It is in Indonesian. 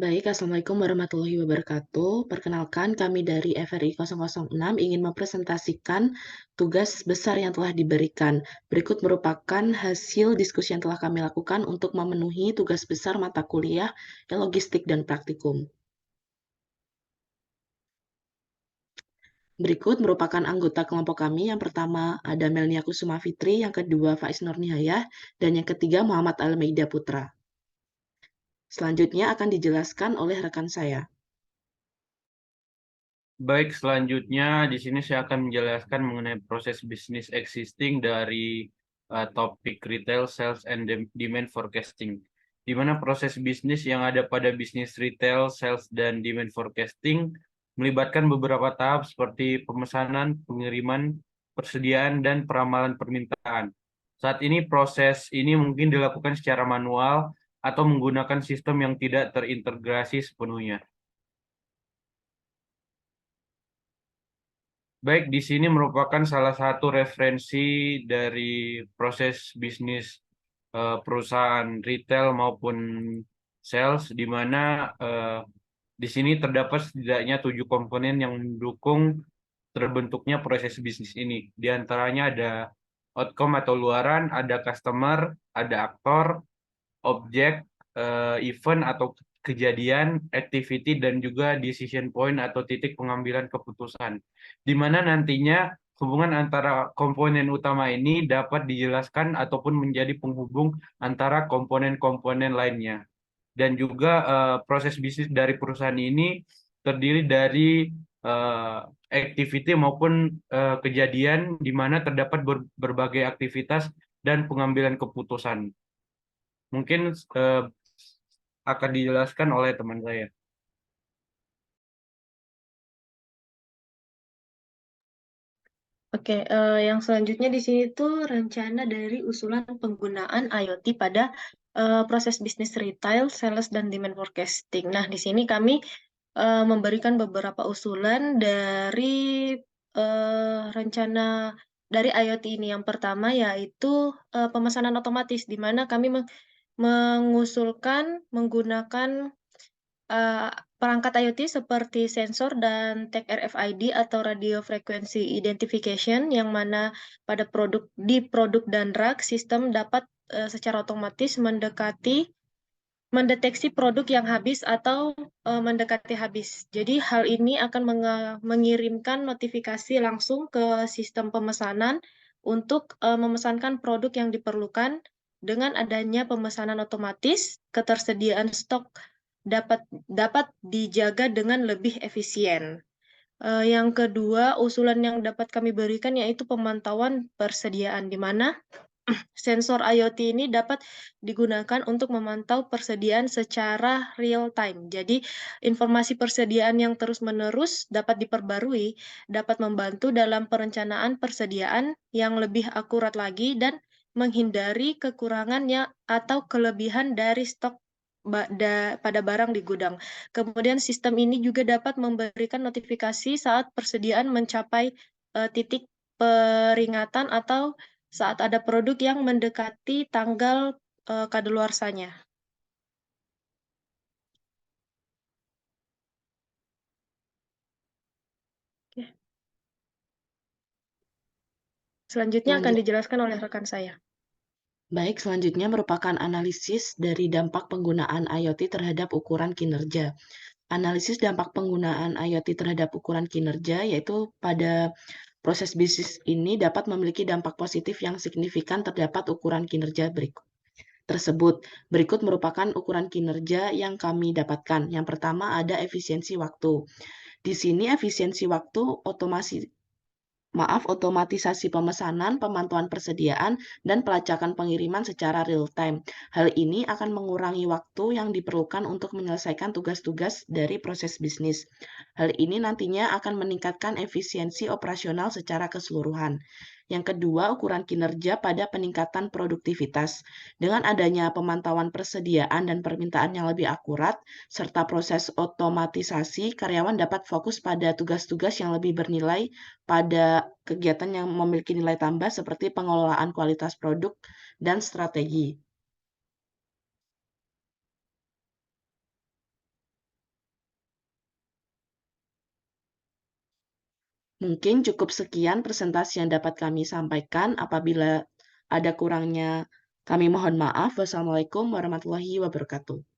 Baik, Assalamualaikum warahmatullahi wabarakatuh. Perkenalkan, kami dari FRI 006 ingin mempresentasikan tugas besar yang telah diberikan. Berikut merupakan hasil diskusi yang telah kami lakukan untuk memenuhi tugas besar mata kuliah logistik dan praktikum. Berikut merupakan anggota kelompok kami. Yang pertama ada Melnia Kusuma Fitri, yang kedua Faiz Nurniayah, dan yang ketiga Muhammad Almeida Putra. Selanjutnya akan dijelaskan oleh rekan saya. Baik, selanjutnya di sini saya akan menjelaskan mengenai proses bisnis existing dari topik retail, sales, and demand forecasting. Di mana proses bisnis yang ada pada bisnis retail, sales, dan demand forecasting melibatkan beberapa tahap seperti pemesanan, pengiriman, persediaan, dan peramalan permintaan. Saat ini proses ini mungkin dilakukan secara manual atau menggunakan sistem yang tidak terintegrasi sepenuhnya. Baik, di sini merupakan salah satu referensi dari proses bisnis perusahaan retail maupun sales, di mana di sini terdapat setidaknya 7 komponen yang mendukung terbentuknya proses bisnis ini. Di antaranya ada outcome atau luaran, ada customer, ada aktor, objek, event atau kejadian, activity, dan juga decision point atau titik pengambilan keputusan. Di mana nantinya hubungan antara komponen utama ini dapat dijelaskan ataupun menjadi penghubung antara komponen-komponen lainnya. Dan juga proses bisnis dari perusahaan ini terdiri dari uh, activity maupun kejadian di mana terdapat berbagai aktivitas dan pengambilan keputusan. Mungkin akan dijelaskan oleh teman saya. Oke, yang selanjutnya di sini tuh rencana dari usulan penggunaan IoT pada proses bisnis retail, sales, dan demand forecasting. Nah, di sini kami memberikan beberapa usulan dari rencana dari IoT ini. Yang pertama yaitu pemesanan otomatis, di mana kami mengusulkan menggunakan eh, perangkat IoT seperti sensor dan tag RFID atau radio frequency identification yang mana pada produk dan rak sistem dapat secara otomatis mendeteksi produk yang habis atau mendekati habis. Jadi hal ini akan mengirimkan notifikasi langsung ke sistem pemesanan untuk memesankan produk yang diperlukan. Dengan adanya pemesanan otomatis, ketersediaan stok dapat dapat dijaga dengan lebih efisien. Yang kedua, usulan yang dapat kami berikan yaitu pemantauan persediaan, di mana sensor IoT ini dapat digunakan untuk memantau persediaan secara real time. Jadi, informasi persediaan yang terus-menerus dapat diperbarui, dapat membantu dalam perencanaan persediaan yang lebih akurat lagi dan menghindari kekurangannya atau kelebihan dari stok pada barang di gudang. Kemudian sistem ini juga dapat memberikan notifikasi saat persediaan mencapai titik peringatan atau saat ada produk yang mendekati tanggal kadaluarsanya. Oke. Selanjutnya akan Selanjut- dijelaskan oleh rekan saya. Baik, selanjutnya merupakan analisis dari dampak penggunaan IoT terhadap ukuran kinerja. Analisis dampak penggunaan IoT terhadap ukuran kinerja yaitu pada proses bisnis ini dapat memiliki dampak positif yang signifikan terdapat ukuran kinerja berikut tersebut. Berikut merupakan ukuran kinerja yang kami dapatkan. Yang pertama ada efisiensi waktu. Di sini efisiensi waktu otomatisasi pemesanan, pemantauan persediaan, dan pelacakan pengiriman secara real-time. Hal ini akan mengurangi waktu yang diperlukan untuk menyelesaikan tugas-tugas dari proses bisnis. Hal ini nantinya akan meningkatkan efisiensi operasional secara keseluruhan. Yang kedua, ukuran kinerja pada peningkatan produktivitas. Dengan adanya pemantauan persediaan dan permintaan yang lebih akurat, serta proses otomatisasi, karyawan dapat fokus pada tugas-tugas yang lebih bernilai pada kegiatan yang memiliki nilai tambah seperti pengelolaan kualitas produk dan strategi. Mungkin cukup sekian presentasi yang dapat kami sampaikan. Apabila ada kurangnya, kami mohon maaf. Wassalamualaikum warahmatullahi wabarakatuh.